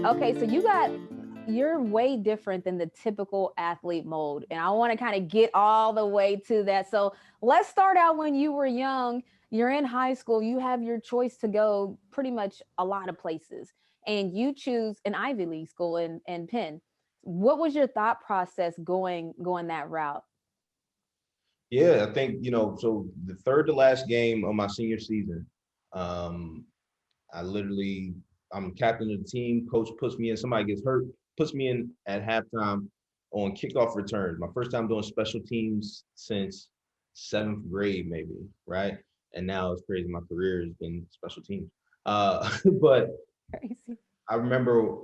Okay, so you're way different than the typical athlete mold. And I want to kind of get all the way to that. So let's start out when you were young. You're in high school, you have your choice to go pretty much a lot of places, and you choose an Ivy League school in Penn. What was your thought process going that route? Yeah, I think, so the third to last game of my senior season, um, I literally, I'm captain of the team. Coach puts me in, somebody gets hurt, puts me in at halftime on kickoff returns. My first time doing special teams since seventh grade, maybe, right? And now it's crazy. My career has been special teams. But Crazy. I remember,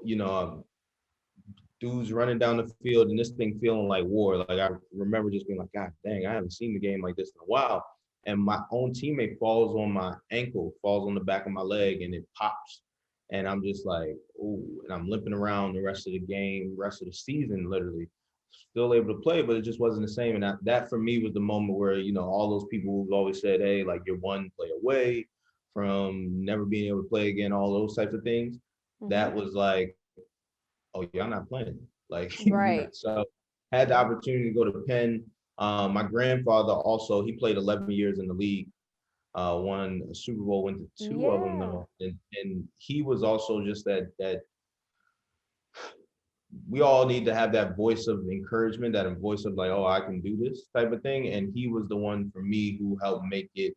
dudes running down the field and this thing feeling like war. Like I remember just being like, God dang, I haven't seen the game like this in a while. And my own teammate falls on my ankle, falls on the back of my leg, and it pops. And I'm just like, oh, and I'm limping around the rest of the game, rest of the season, literally. Still able to play, but it just wasn't the same. And that for me was the moment where, all those people who've always said, hey, like you're one play away from never being able to play again, all those types of things. Hmm. That was like, oh, y'all not playing. Like, Right. so had the opportunity to go to Penn. My grandfather also, he played 11 years in the league, won a Super Bowl, went to two of them Yeah. though. And he was also just that we all need to have that voice of encouragement, that voice of like, oh, I can do this type of thing. And he was the one for me who helped make it,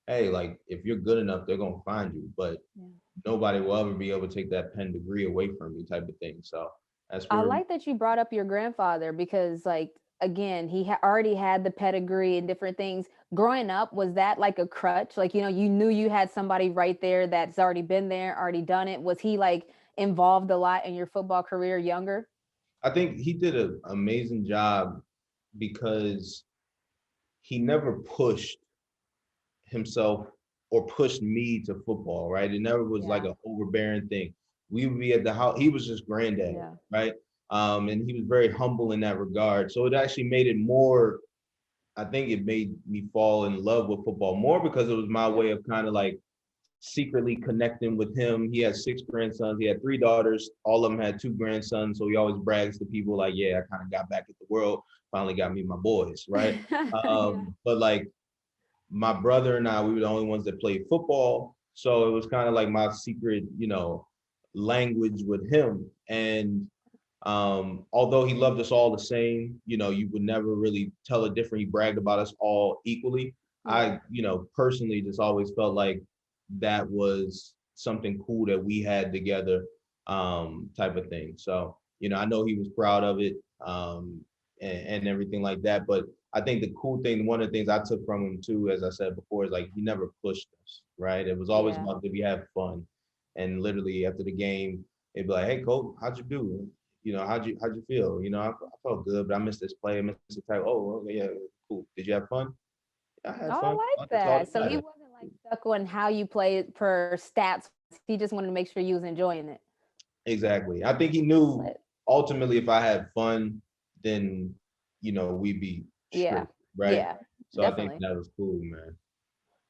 hey, like if you're good enough, they're gonna find you. But Yeah. nobody will ever be able to take that Penn degree away from you type of thing. So that's I where like that you brought up your grandfather because, like, again, already had the pedigree and different things. Growing up, was that like a crutch? Like, you knew you had somebody right there that's already been there, already done it. Was he like involved a lot in your football career younger? I think he did an amazing job because he never pushed himself or pushed me to football, right? It never was like Yeah. an overbearing thing. We would be at the house. He was just granddad, Yeah. right? And he was very humble in that regard. So it actually made it more, I think it made me fall in love with football more because it was my way of kind of like secretly connecting with him. He had six grandsons. He had three daughters. All of them had two grandsons. So he always brags to people like, yeah, I kind of got back at the world. Finally got me my boys, right? Yeah. But like my brother and I, we were the only ones that played football. So it was kind of like my secret, language with him. And although he loved us all the same, you would never really tell it different. He bragged about us all equally. Yeah. I, personally just always felt like that was something cool that we had together, type of thing. So, I know he was proud of it, and everything like that. But I think the cool thing, one of the things I took from him too, as I said before, is like he never pushed us, right? It was always Yeah. about did we have fun? And literally after the game, it'd be like, hey, coach, how'd you do? How'd you feel? I felt good, but I missed this play, I missed the tackle. Oh, okay, yeah, cool. Did you have fun? Yeah, I Oh, had fun. I like That's all that. that So he matters. wasn't like stuck on how you played per stats. He just wanted to make sure you was enjoying it. Exactly. I think he knew Lit. ultimately if I had fun, then we'd be Yeah. straight, right? Yeah. So I think Definitely. that was cool, man.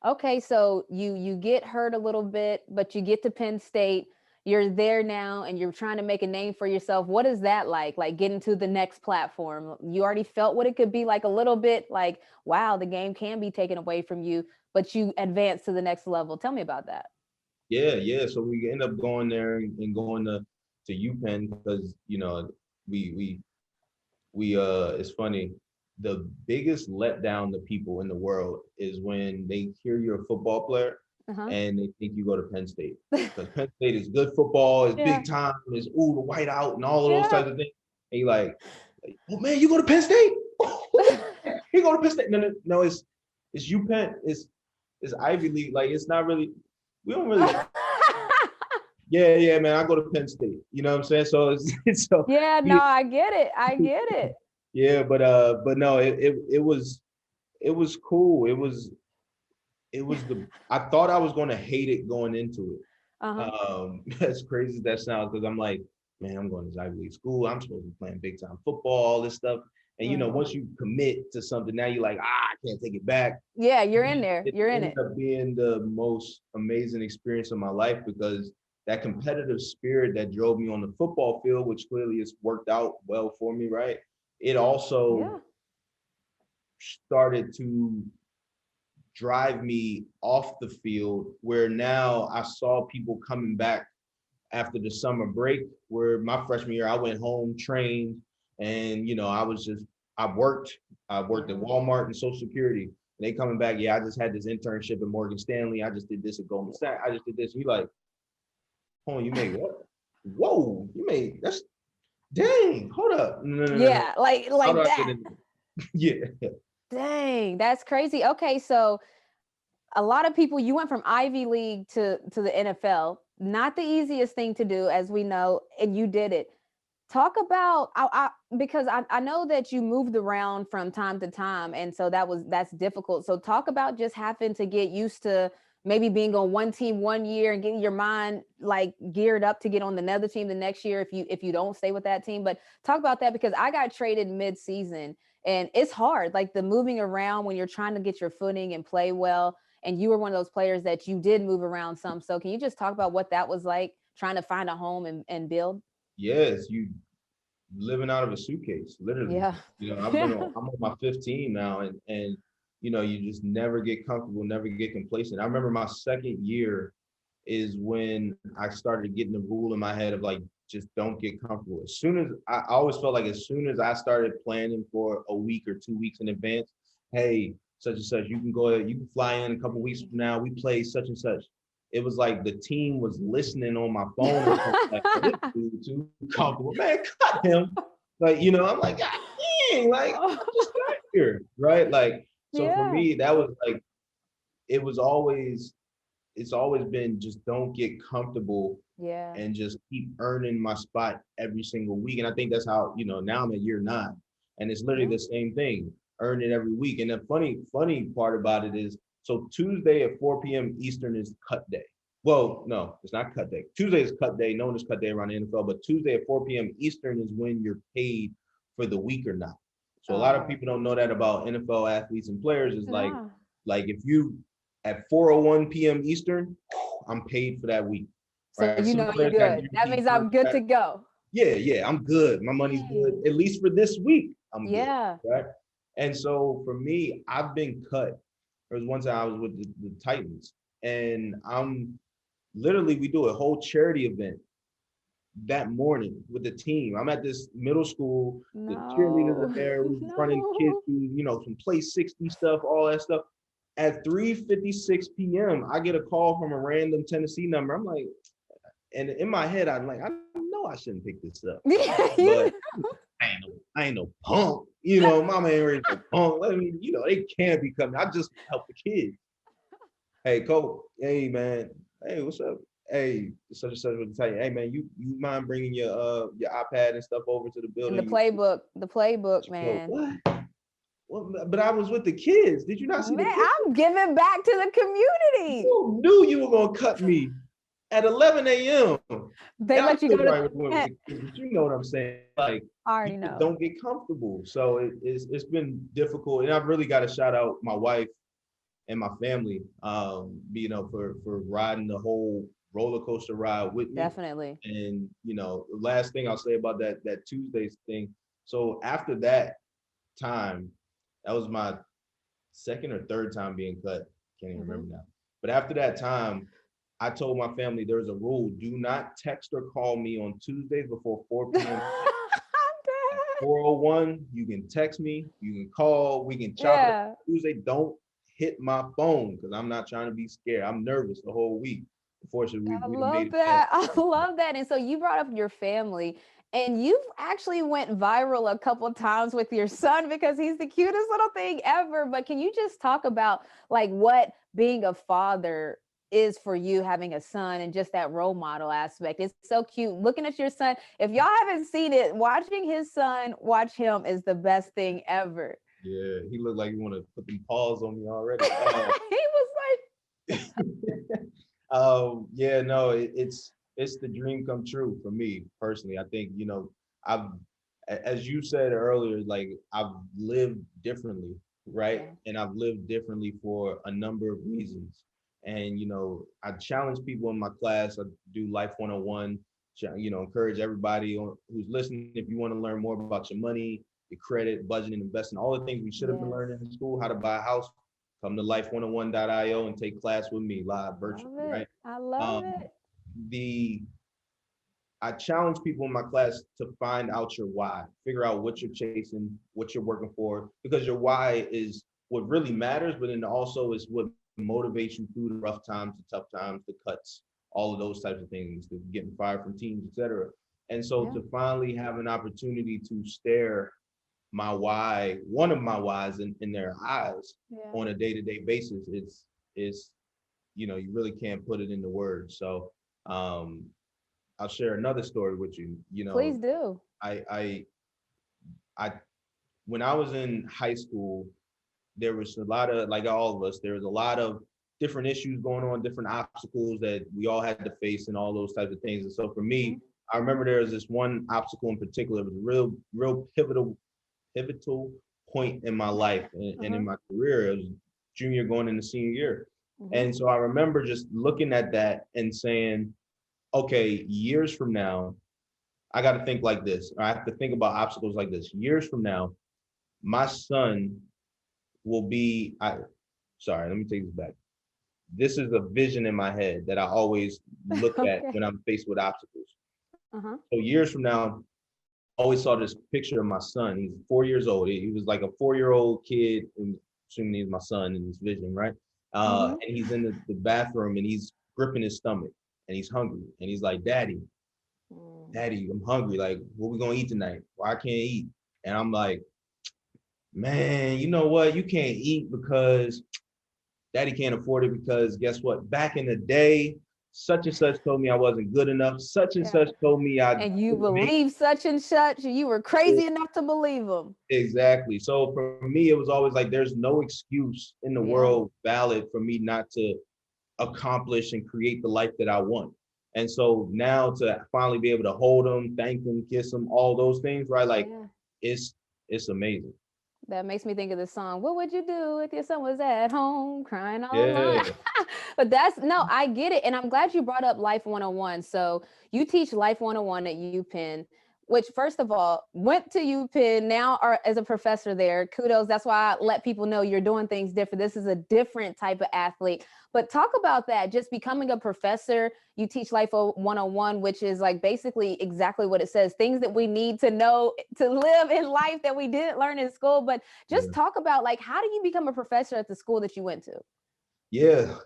Okay, so you get hurt a little bit, but you get to Penn State. You're there now and you're trying to make a name for yourself. What is that like? Like getting to the next platform. You already felt what it could be like a little bit like, wow, the game can be taken away from you, but you advance to the next level. Tell me about that. Yeah, yeah. So we end up going there and going to UPenn because we it's funny. The biggest letdown to people in the world is when they hear you're a football player Uh-huh. and they think you go to Penn State because Penn State is good football, it's Yeah. big time, it's the white out and all of those Yeah. types of things. And you're like, oh man, you go to Penn State? You go to Penn State? No, no, no. It's UPenn. It's Ivy League. Like it's not really. We don't really. Yeah, yeah, man. I go to Penn State. You know what I'm saying? So it's so Yeah, no, yeah, I get it. I get it. yeah, but no, it was cool. It was the I thought I was gonna hate it going into it. Uh-huh. As crazy as that sounds, because I'm like, man, I'm going to Ivy League school. I'm supposed to be playing big time football, all this stuff. And Right. once you commit to something, now you're like, I can't take it back. Yeah, you're in there. It You're in ended it. up being the most amazing experience of my life because that competitive spirit that drove me on the football field, which clearly has worked out well for me, right? It also started to drive me off the field, where now I saw people coming back after the summer break, where my freshman year I went home, trained, and I worked at Walmart and Social Security. And they coming back, yeah, I just had this internship at Morgan Stanley. I just did this at Goldman Sachs. I just did this. You like, hold on, you made what? Whoa, you made that's dang. Hold up. No. Yeah, like How do I get that. in? Yeah. Dang, that's crazy. Okay, so a lot of people, you went from Ivy League to the NFL. Not the easiest thing to do, as we know, and you did it. Talk about because I know that you moved around from time to time, and so that's difficult. So talk about just having to get used to maybe being on one team one year and getting your mind like geared up to get on another team the next year if you don't stay with that team. But talk about that, because I got traded mid-season and it's hard, like the moving around when you're trying to get your footing and play well. And you were one of those players that you did move around some. So can you just talk about what that was like, trying to find a home and build? Yes, you living out of a suitcase, literally. Yeah. I'm on my 15 now, and you just never get comfortable, never get complacent. I remember my second year is when I started getting the rule in my head of like, just don't get comfortable. As soon as I always felt like as soon as I started planning for a week or 2 weeks in advance, hey, such and such, you can go ahead, you can fly in a couple weeks from now, we play such and such. It was like the team was listening on my phone. Like, oh, this dude too comfortable, man, cut him. Like, I'm like, God dang, like I just got here, right? Like, so for Yeah. me, that was like, it was always, it's always been just don't get comfortable Yeah. and just keep earning my spot every single week. And I think that's how, now I'm at year 9, and it's literally Yeah. the same thing, earn it every week. And the funny part about it is, so Tuesday at 4 p.m. Eastern is cut day. Well, no, it's not cut day. Tuesday is cut day, known as cut day around the NFL, but Tuesday at 4 p.m. Eastern is when you're paid for the week or not. So a lot of Oh, people don't know that about NFL athletes and players. Is yeah. like if you at 4:01 p.m. Eastern, I'm paid for that week. So Right. Some you're players got good. That guaranteed means I'm good to contracts. go. Yeah, I'm good. My money's good. Dang. At least for this week, I'm good. Yeah. Right. And so for me, I've been cut. There was one time I was with the Titans, and I'm literally, we do a whole charity event that morning with the team. I'm at this middle school, the cheerleaders are No. there, we're running kids No. through, some play 60 stuff, all that stuff. At 3:56 p.m., I get a call from a random Tennessee number. I'm like, and in my head, I'm like, I know I shouldn't pick this up, Yeah, but I ain't no punk. Mama ain't raised no punk. Let me, they can't be coming. I just help the kids. Hey, Coach. Hey, man. Hey, what's up? Hey, such and such with the Titan. Hey, man, you mind bringing your iPad and stuff over to the and the building? playbook, man. What? Well, but I was with the kids. Did you not see Man, the picture? I'm giving back to the community. You knew you were gonna cut me at 11 a.m. They Yeah, I let you still go to probably went with the kids, but you know what I'm saying. Like, I you already just know. don't get comfortable. So it's been difficult, and I've really got to shout out my wife and my family, for riding the whole roller coaster ride with me. Definitely. And the last thing I'll say about that Tuesdays thing. So after that time, that was my second or third time being cut. Can't even Mhm. remember now. But after that time, I told my family there's a rule: do not text or call me on Tuesdays before 4 p.m. At 4:01, you can text me, you can call, we can chop it up. Yeah. Tuesday, don't hit my phone because I'm not trying to be scared. I'm nervous the whole week. Unfortunately, I we done made love it past that. I that. love that. And so you brought up your family, and you've actually went viral a couple of times with your son because he's the cutest little thing ever. But can you just talk about like what being a father is for you, having a son, and just that role model aspect? It's so cute looking at your son. If y'all haven't seen it, watching his son watch him is the best thing ever. Yeah, he looked like he want to put them paws on me He already. was Yeah, no, it's the dream come true for me personally. I think, I've as you said earlier, like I've lived differently, like, right? yeah. And I've lived differently for a number of reasons. And, I challenge people in my class. I do Life 101, encourage everybody who's listening. If you want to learn more about your money, your credit, budgeting, investing, all the things we should have been learning in school, how to buy a house, come to life101.io and take class with me live virtually, right? I love Um, it. the I challenge people in my class to find out your why, figure out what you're chasing, what you're working for, because your why is what really matters, but then also is what motivates you through the rough times, the tough times, the cuts, all of those types of things, the getting fired from teams, etc. And so Yeah. to finally have an opportunity to stare my why, one of my whys in their eyes Yeah. on a day-to-day basis, is you really can't put it into words. So um I'll share another story with you. Please do. I I I when I was in high school, there was a lot of, like all of us, there was a lot of different issues going on, different obstacles that we all had to face and all those types of things. And so for Mhm. me, I remember there was this one obstacle in particular. It was a real pivotal point in my life and in Uh-huh. my career. It was junior going into senior year. Mhm. And so I remember just looking at that and saying, okay, years from now, I got to think like this. I have to think about obstacles like this. Years from now, my son will be, sorry, let me take this back. This is a vision in my head that I always look at Okay. when I'm faced with obstacles. Uh-huh. So years from now, I always saw this picture of my son. He's 4 years old. He was like a 4-year-old kid, and assuming he's my son in this vision, right? Mhm. And he's in the bathroom and he's gripping his stomach and he's hungry. And he's like, Mm. Daddy, I'm hungry. Like, what we gonna eat tonight? Why I can't eat? And I'm like, man, you know what? You can't eat because Daddy can't afford it, because guess what? Back in the day, such and such told me I wasn't good enough. Such and Yeah. such told me I And you couldn't make believe such and such, and you were it. crazy enough to believe them. Exactly. So for me, it was always like there's no excuse in the Yeah. world valid for me not to accomplish and create the life that I want. And so now to finally be able to hold them, thank them, kiss them, all those things, right? Like Yeah. it's it's amazing. That makes me think of the song. What would you do if your son was at home crying all alone? Yeah. But that's no, I get it. And I'm glad you brought up Life 101. So you teach Life 101 at UPenn, which, first of all, went to UPenn, now are as a professor there. Kudos. That's why I let people know you're doing things different. This is a different type of athlete. But talk about that, just becoming a professor. You teach Life 101, which is like basically exactly what it says, things that we need to know to live in life that we didn't learn in school. But just Yeah. talk about, like, how do you become a professor at the school that you went to? Yeah,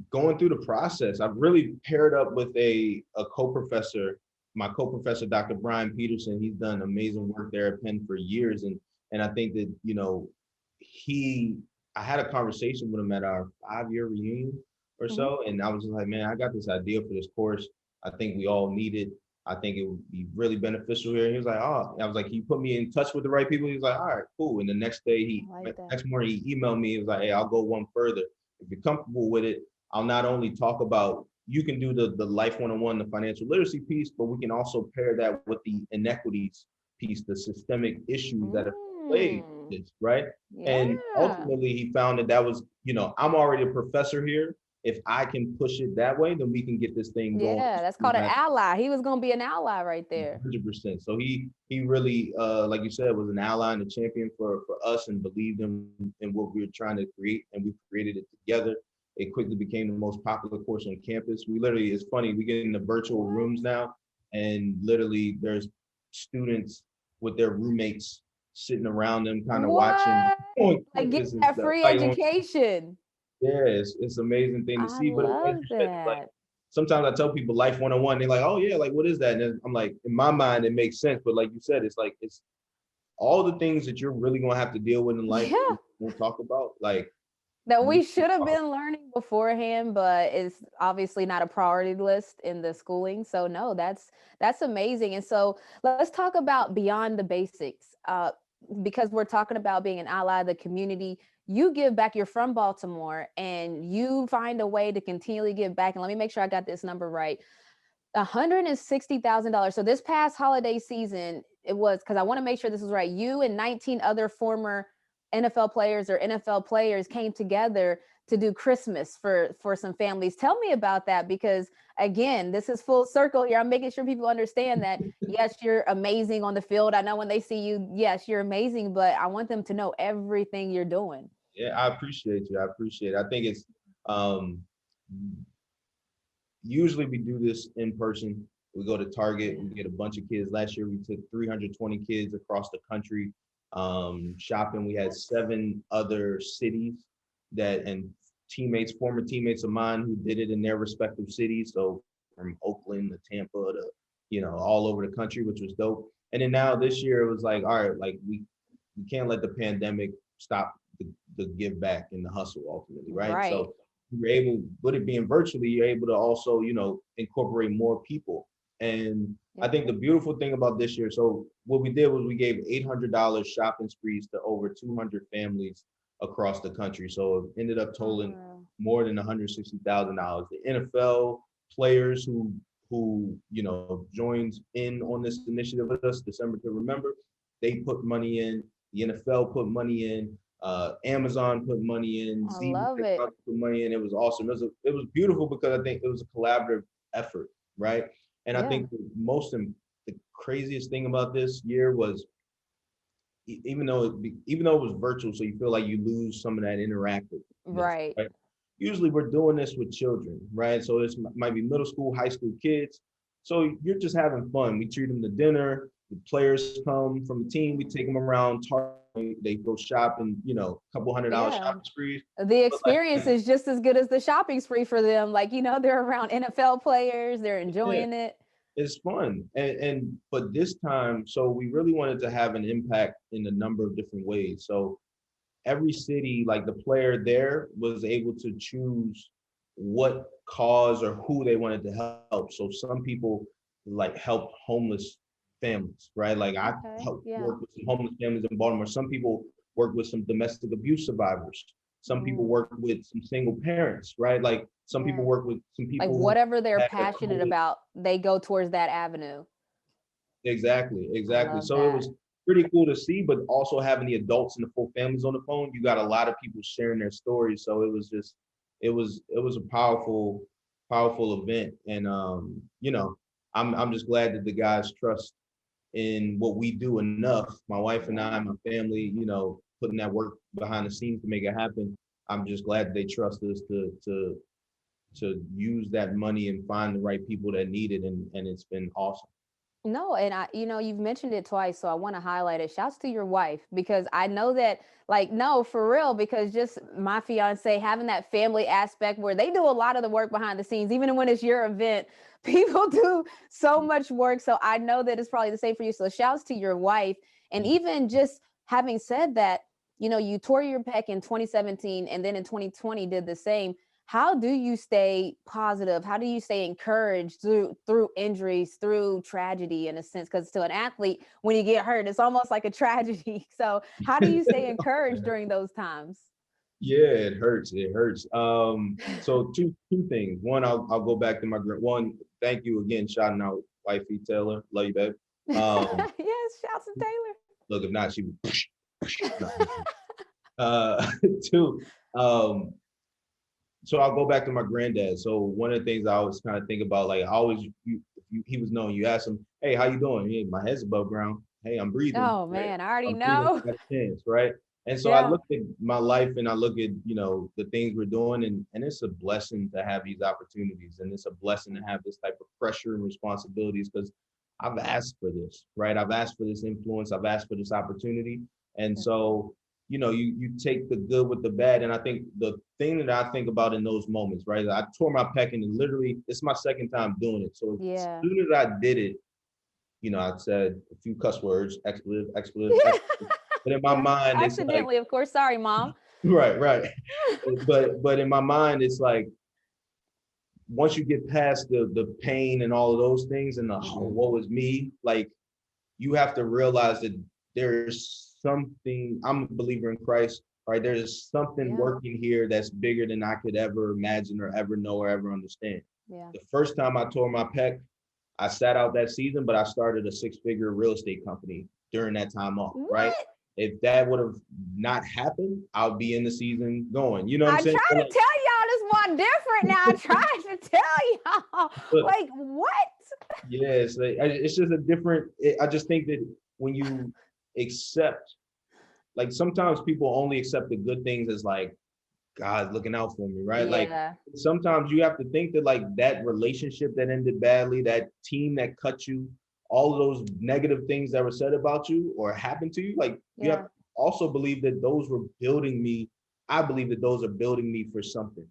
going through the process, I've really paired up with a co-professor, my co-professor, Dr. Brian Peterson. He's done amazing work there at Penn for years, and I think that he, I had a conversation with him at our 5-year reunion or Mhm. so, and I was just like, man, I got this idea for this course. I think we all need it. I think it would be really beneficial here. And he was like, oh, I was like, can you put me in touch with the right people? He was like, all right, cool. And the next day, I like that. next morning, he emailed me. He was like, hey, I'll go one further. If you're comfortable with it, I'll not only talk about, you can do the Life 101, the financial literacy piece, but we can also pair that with the inequities piece, the systemic issues that have plagued Mm, this, right? And yeah. ultimately, he found that was, I'm already a professor here. If I can push it that way, then we can get this thing going. Yeah, that's called an ally. He was going to be an ally right there. 100%. So he really, like you said, was an ally and a champion for us, and believed in what we were trying to create, and we created it together. It quickly became the most popular course on campus. We literally, it's funny, we get into virtual What? rooms now, and literally there's students with their roommates sitting around them, kind of watching What? on Like, get campus and that stuff. free Like education. yeah, it's an amazing thing to I see. But like love you said, it's like that. sometimes I tell people Life 101, they're like, oh yeah, like what is that? And I'm like, in my mind, it makes sense. But like you said, it's like it's all the things that you're really gonna have to deal with in life that Yeah. we won't talk about. Like That we we should have been learning beforehand, but it's obviously not a priority list in the schooling. So no, that's amazing. And so let's talk about beyond the basics. Because we're talking about being an ally of the community. You give back. You're from Baltimore, and you find a way to continually give back. And let me make sure I got this number right. $160,000. So this past holiday season, it was, because I want to make sure this is right. You and 19 other former NFL players or NFL players came together to do Christmas for some families. Tell me about that, because again, this is full circle here. I'm making sure people understand that yes, you're amazing on the field. I know when they see you, yes, you're amazing, but I want them to know everything you're doing. Yeah, I appreciate you. I appreciate it. I think it's um usually we do this in person. We go to Target, we get a bunch of kids. Last year we took 320 kids across the country shopping. We had 7 other cities that and teammates, former teammates of mine who did it in their respective cities. So from Oakland to Tampa to, all over the country, which was dope. And then now this year it was like, all right, like we can't let the pandemic stop the give back and the hustle ultimately, right? Right. So you're able, with it being virtually, you're able to also, incorporate more people. And I think the beautiful thing about this year, so what we did was we gave $800 shopping sprees to over 200 families across the country. So it ended up totaling more than $160,000. The NFL players who joined in on this initiative with us, December to Remember, they put money in. The NFL put money in. Amazon put money in. I love it. Put money in. It was awesome. It was beautiful because I think it was a collaborative effort, right? And I think the craziest thing about this year was even though it was virtual, so you feel like you lose some of that interactive. Right. Usually we're doing this with children, right? So this might be middle school, high school kids. So you're just having fun. We treat them to dinner. The players come from the team. We take them around Target. They go shopping, a couple $100 shopping sprees. The experience is just as good as the shopping spree for them. Like, they're around NFL players. They're enjoying it. It's fun. But this time, so we really wanted to have an impact in a number of different ways. So every city, like the player there was able to choose what cause or who they wanted to help. So some people like helped homeless families, right? Like I helped work with some homeless families in Baltimore. Some people work with some domestic abuse survivors. Some people work with some single parents, right? Like some people work with some people. Like whatever they're passionate about, they go towards that avenue. Exactly. So it was pretty cool to see, but also having the adults and the full families on the phone, you got a lot of people sharing their stories. So it was just, it was a powerful event. And I'm just glad that the guys trust in what we do enough. My wife and I, my family, putting that work behind the scenes to make it happen. I'm just glad they trust us to use that money and find the right people that need it. And it's been awesome. No, and you've mentioned it twice, so I want to highlight it. Shouts to your wife, because I know that, like, no, for real, because just my fiance having that family aspect where they do a lot of the work behind the scenes, even when it's your event, people do so much work. So I know that it's probably the same for you. So shouts to your wife. And even just having said that, you tore your pec in 2017 and then in 2020 did the same. How do you stay positive? How do you stay encouraged through injuries, through tragedy, in a sense? Because to an athlete, when you get hurt, it's almost like a tragedy. So how do you stay encouraged during those times? Yeah, it hurts. So two things. One, I'll go back to my one. Thank you again, shouting out wifey Taylor. Love you, babe. Yes, shouts to Taylor. Look, if not, she would. Two. So I'll go back to my granddad. So one of the things I always kind of think about, like he was known. You ask him, "Hey, how you doing?" Hey, my head's above ground. Hey, I'm breathing. Oh man, I already know. Got a chance, right? And so I look at my life and I look at the things we're doing, and it's a blessing to have these opportunities, and it's a blessing to have this type of pressure and responsibilities because I've asked for this, right? I've asked for this influence. I've asked for this opportunity, and so. You take the good with the bad. And I think the thing that I think about in those moments, right? I tore my pec and literally, it's my second time doing it. So as soon as I did it, I said a few cuss words, expletive. But in my mind, it's accidentally, of course. Sorry, mom. Right. but in my mind, it's like, once you get past the pain and all of those things and the woe is me, like you have to realize that there's something. I'm a believer in Christ, right? There's something working here that's bigger than I could ever imagine or ever know or ever understand. The first time I tore my pec, I sat out that season, but I started a 6-figure real estate company during that time off, right? if that would have not happened, I'll be in the season going. You know what I'm I saying? try So to tell y'all this one different now. I tried to tell y'all. but Like, what? yes, it's just a different. I just think that when you accept, like sometimes people only accept the good things as like God's looking out for me, right? Like Yeah. sometimes you have to think that like that relationship that ended badly, that team that cut you, all of those negative things that were said about you or happened to you, like you have Yeah. to also believe that those were building me. I believe that those are building me for something.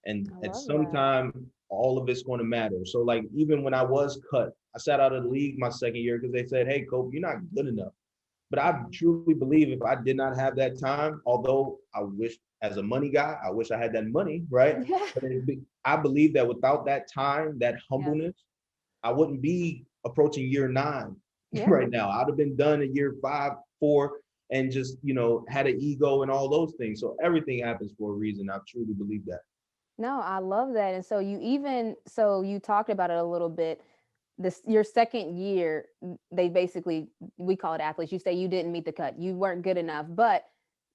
And I at love some that. time, all of it's going to matter. So like even when I was cut, I sat out of the league my second year because they said, "Hey, Cope, you're not good enough." But I truly believe if I did not have that time, although I wish as a money guy, I wish I had that money, right? Yeah. But I believe that without that time, that Yeah. humbleness, I wouldn't be approaching year 9 Yeah. right now. I'd have been done in year 5, 4, and just, had an ego and all those things. So everything happens for a reason. I truly believe that. No, I love that. And so you talked about it a little bit. This your second year, they basically, we call it athletes. You say you didn't meet the cut. You weren't good enough, but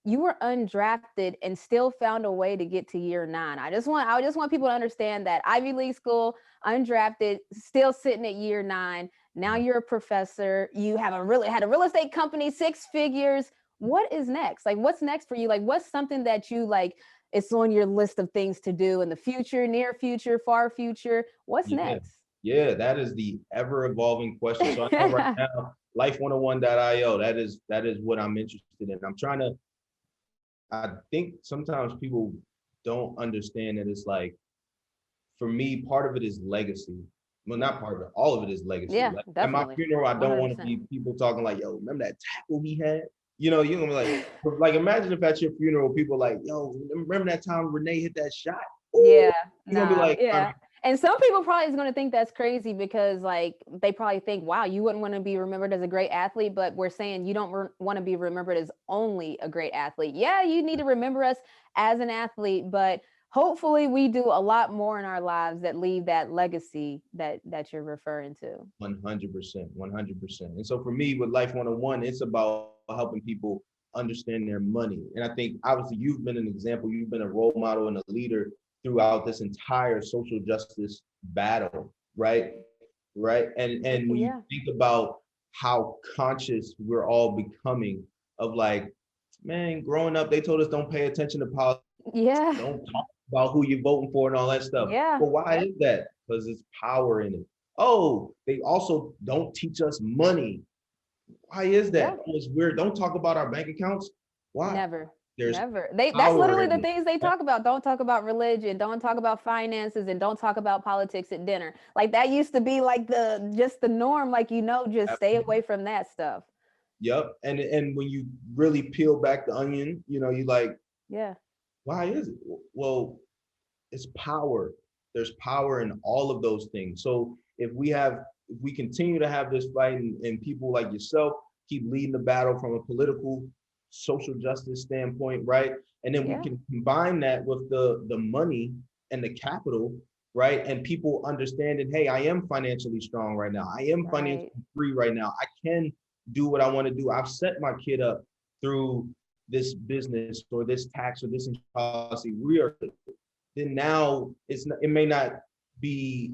you were undrafted and still found a way to get to year 9. I just want people to understand that Ivy League school, undrafted, still sitting at year 9. Now you're a professor. You have had a real estate company, 6 figures. What is next? Like, what's next for you? Like, what's something that you like? It's on your list of things to do in the future, near future, far future. What's Yeah. next? Yeah, that is the ever evolving question. So I know right now, life101.io, that is what I'm interested in. I think sometimes people don't understand that it's like, for me, part of it is legacy. Well, not part of it, all of it is legacy. Yeah, Like at my definitely. funeral, I don't want to 100%. be people talking like, yo, remember that tackle he had? You're gonna be like imagine if at your funeral, people like, yo, remember that time Renee hit that shot? Ooh, Yeah, you're gonna be nah, like, all yeah. right, And some people probably is going to think that's crazy because like they probably think, wow, you wouldn't want to be remembered as a great athlete, but we're saying you don't want to be remembered as only a great athlete. Yeah, you need to remember us as an athlete, but hopefully we do a lot more in our lives that leave that legacy that you're referring to. 100%, 100%. And so for me, with Life 101, it's about helping people understand their money. And I think obviously you've been an example, you've been a role model and a leader throughout this entire social justice battle, right? Right. And Thank you. when you Yeah. think about how conscious we're all becoming of like, man, growing up, they told us don't pay attention to politics, Yeah. don't talk about who you're voting for and all that stuff. Yeah. Well, why is that? Because there's power in it. Oh, they also don't teach us money. Why is that? Yeah. Oh, it's weird. Don't talk about our bank accounts. Why? Never. There's Never. That's power literally in the it. things they That- talk about. Don't talk about religion, don't talk about finances, and don't talk about politics at dinner. Like that used to be like the norm, like just stay away from that stuff. Yep. And when you really peel back the onion, you like, Yeah. why is it? Well, it's power. There's power in all of those things. So if we continue to have this fight and people like yourself keep leading the battle from a political, social justice standpoint, right? And then we Yeah. can combine that with the money and the capital, right? And people understanding, hey, I am financially strong right now. I am financially Right. free right now. I can do what I want to do. I've set my kid up through this business or this tax or this policy. We are then now it may not be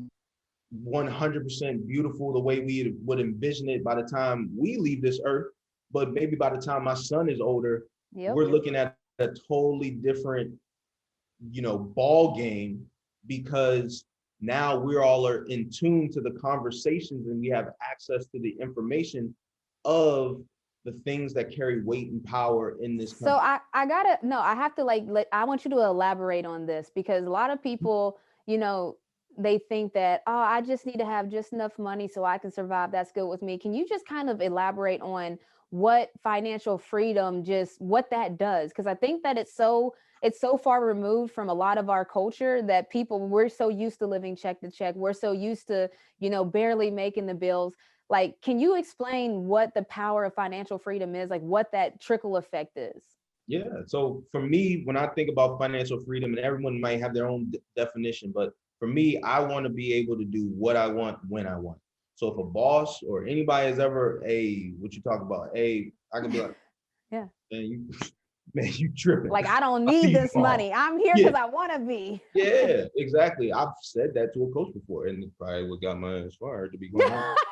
100% beautiful the way we would envision it by the time we leave this earth, but maybe by the time my son is older, Yep. we're looking at a totally different, ball game because now we're all are in tune to the conversations and we have access to the information of the things that carry weight and power in this So country. I gotta no, I have to I want you to elaborate on this because a lot of people, they think that, oh, I just need to have just enough money so I can survive. That's good with me. Can you just kind of elaborate on what financial freedom just what that does? Because I think that it's so far removed from a lot of our culture that we're so used to living check to check. We're so used to, barely making the bills. Like, can you explain what the power of financial freedom is? Like what that trickle effect is? Yeah. So for me, when I think about financial freedom, and everyone might have their own definition, but for me, I want to be able to do what I want when I want. So if a boss or anybody has ever what you talk about, I can be like, Yeah. man, you tripping. Like, I don't I'll see need you this tomorrow. money. I'm here Yeah. because I want to be. Yeah, exactly. I've said that to a coach before, and it probably what got my ass fired, to be quite honest.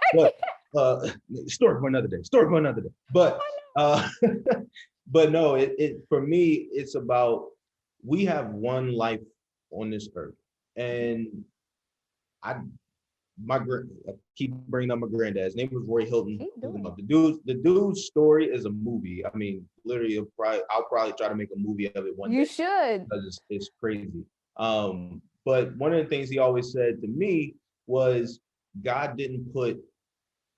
But story for another day. Story for another day. But but no, it for me, it's about, we have one life on this earth, and I I keep bringing up my granddad. His name was Roy Hilton. Keep doing it. The dude's story is a movie. I mean, literally, I'll probably try to make a movie of it one day. You should. Because it's crazy. But one of the things he always said to me was, God didn't put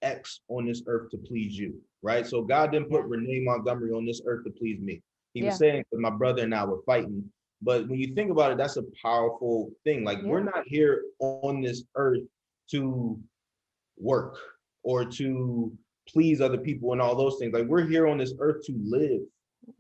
X on this earth to please you, right? So God didn't put Renee Montgomery on this earth to please me. He was saying that my brother and I were fighting. But when you think about it, that's a powerful thing. Like, we're not here on this earth to work or to please other people and all those things. Like, we're here on this earth to live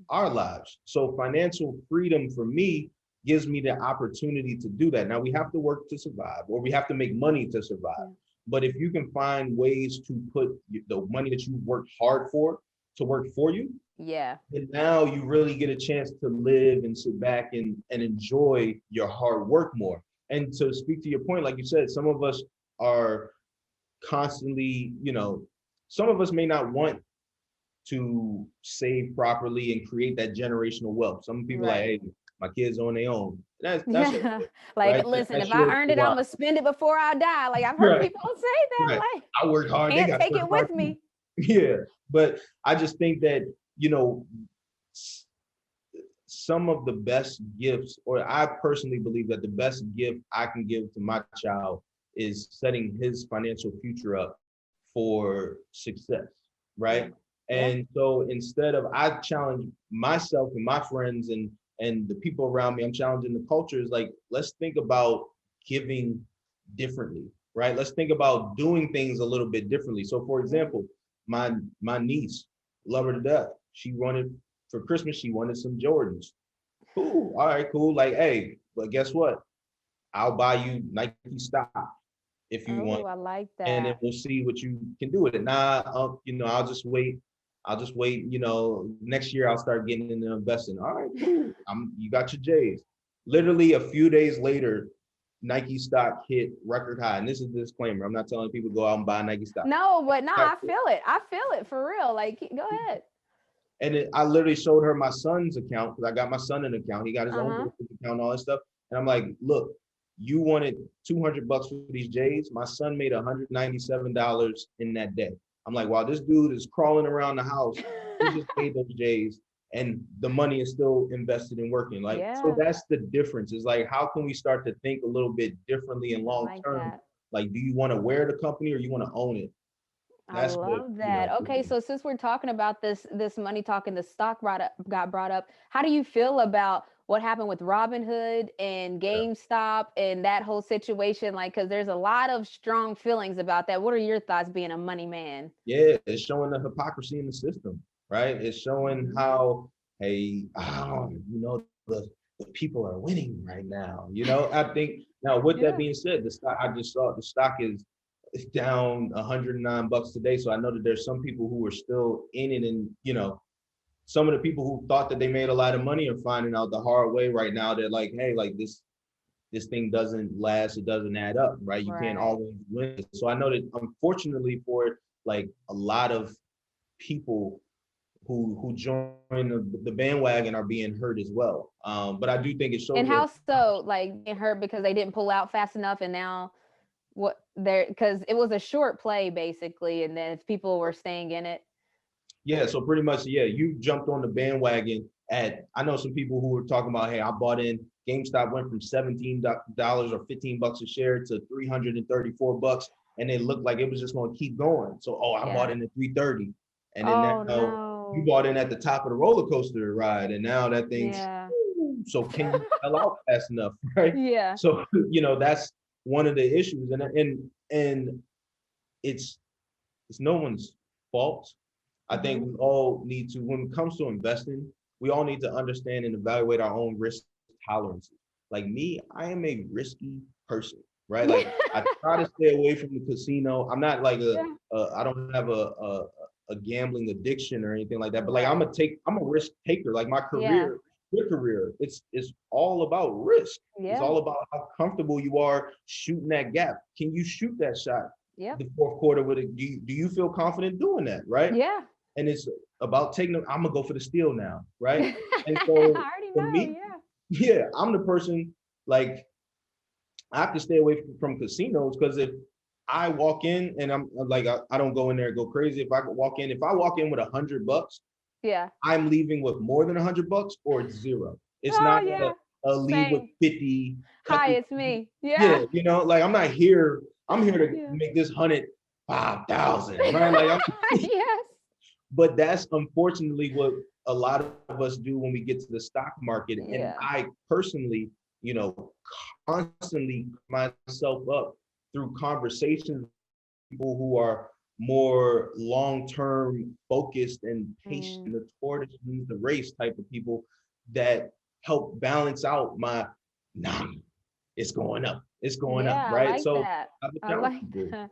our lives. So financial freedom for me gives me the opportunity to do that. Now, we have to work to survive, or we have to make money to survive. But if you can find ways to put the money that you worked hard for to work for you, and now you really get a chance to live and sit back and enjoy your hard work more. And to speak to your point, like you said, some of us are constantly, some of us may not want to save properly and create that generational wealth. Some people like, hey, my kids on their own. That's like, right? Listen, if I earned it, I'm gonna spend it before I die. Like, I've heard people say that. Like, I work hard. Can't take it with me. Yeah, but I just think that, some of the best gifts, or I personally believe that the best gift I can give to my child is setting his financial future up for success, right? And so instead of, I challenge myself and my friends and the people around me, I'm challenging the cultures, like, let's think about giving differently, right? Let's think about doing things a little bit differently. So for example, my niece, love her to death. She wanted, for Christmas, she wanted some Jordans. Cool, all right, cool. Like, hey, but guess what? I'll buy you Nike stock if you want. I like that. And then we'll see what you can do with it. I'll just wait. Next year I'll start getting into investing. All right, cool. You got your J's. Literally a few days later, Nike stock hit record high. And this is a disclaimer. I'm not telling people to go out and buy Nike stock. No, but no, I feel it. I feel it for real. Like, go ahead. And I literally showed her my son's account, because I got my son an account. He got his own account, all that stuff. And I'm like, look, you wanted $200 for these J's. My son made $197 in that day. I'm like, wow, this dude is crawling around the house. He just paid those J's, and the money is still invested in working. Like, so that's the difference. Is like, how can we start to think a little bit differently and long term? Like, do you want to wear the company or you want to own it? That's I love that. Okay, so since we're talking about this money talk and the stock got brought up, how do you feel about what happened with Robinhood and GameStop and that whole situation? Like, because there's a lot of strong feelings about that. What are your thoughts being a money man? Yeah, it's showing the hypocrisy in the system, right? It's showing how, hey, the people are winning right now. I think now, with that being said, the stock, I just saw the stock is down $109 today. So I know that there's some people who are still in it, and some of the people who thought that they made a lot of money are finding out the hard way right now. They're like, hey, like this thing doesn't last, it doesn't add up, right? You can't always win. So I know that, unfortunately, for like a lot of people who join the bandwagon are being hurt as well. But I do think it shows. And how so? Like, being hurt because they didn't pull out fast enough, and now because it was a short play basically, and then if people were staying in it. Yeah, so pretty much, you jumped on the bandwagon I know some people who were talking about, hey, I bought in, GameStop went from $17 or $15 a share to $334, and it looked like it was just going to keep going. So, I bought in at $330, and then now you bought in at the top of the roller coaster ride, and now that thing's so can you sell out fast enough, right? Yeah. So that's one of the issues, and it's no one's fault. I think we all need to, when it comes to investing, we all need to understand and evaluate our own risk tolerances. Like me, I am a risky person, right? Like, I try to stay away from the casino. I'm not like I don't have a a gambling addiction or anything like that. But like I'm a risk taker. Like my career, your career, it's all about risk. It's all about how comfortable you are shooting that gap. Can you shoot that shot? Yeah. The fourth quarter with it. Do you feel confident doing that? Right. Yeah. And it's about taking them. I'm gonna go for the steal now. Right. And I so already for know. me, Yeah. I'm the person like I have to stay away from casinos because if I walk in and I'm like, I don't go in there and go crazy. If I walk in with $100, Yeah. I'm leaving with more than $100 or zero. It's Oh not yeah. a leave with 50. Hi, it's me. Yeah, Yeah. like I'm not here. I'm here to Yeah. make this 105,000, right? Like Yes. but that's unfortunately what a lot of us do when we get to the stock market. And I personally, constantly myself up through conversations with people who are more long-term focused and patient, the tortoise wins the race type of people that help balance out my, it's going up, right? I like So that. I challenge like people. that.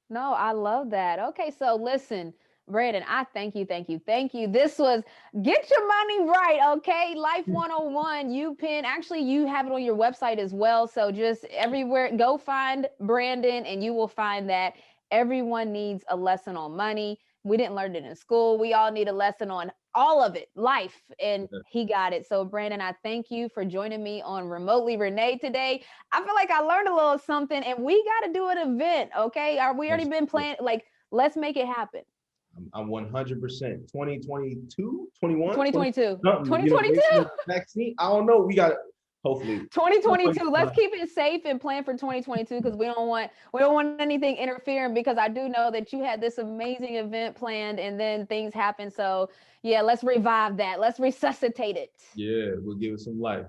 No, I love that. Okay, so listen, Brandon, I thank you. This was Get Your Money Right, okay? Life 101, UPenn. Actually, you have it on your website as well. So just everywhere, go find Brandon and you will find that everyone needs a lesson on money. We didn't learn it in school. We all need a lesson on all of it, life, and he got it. So Brandon, I thank you for joining me on Remotely Renee today. I feel like I learned a little something, and we got to do an event, okay? We already been planning, like, let's make it happen. I'm 100%. 2022, 21, 2022. something, 2022. Vaccine. I don't know. We got hopefully 2022. Let's keep it safe and plan for 2022 because we don't want anything interfering, because I do know that you had this amazing event planned and then things happen. So yeah, let's revive that. Let's resuscitate it. Yeah, we'll give it some life.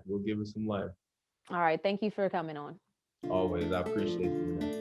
All right. Thank you for coming on. Always. I appreciate you.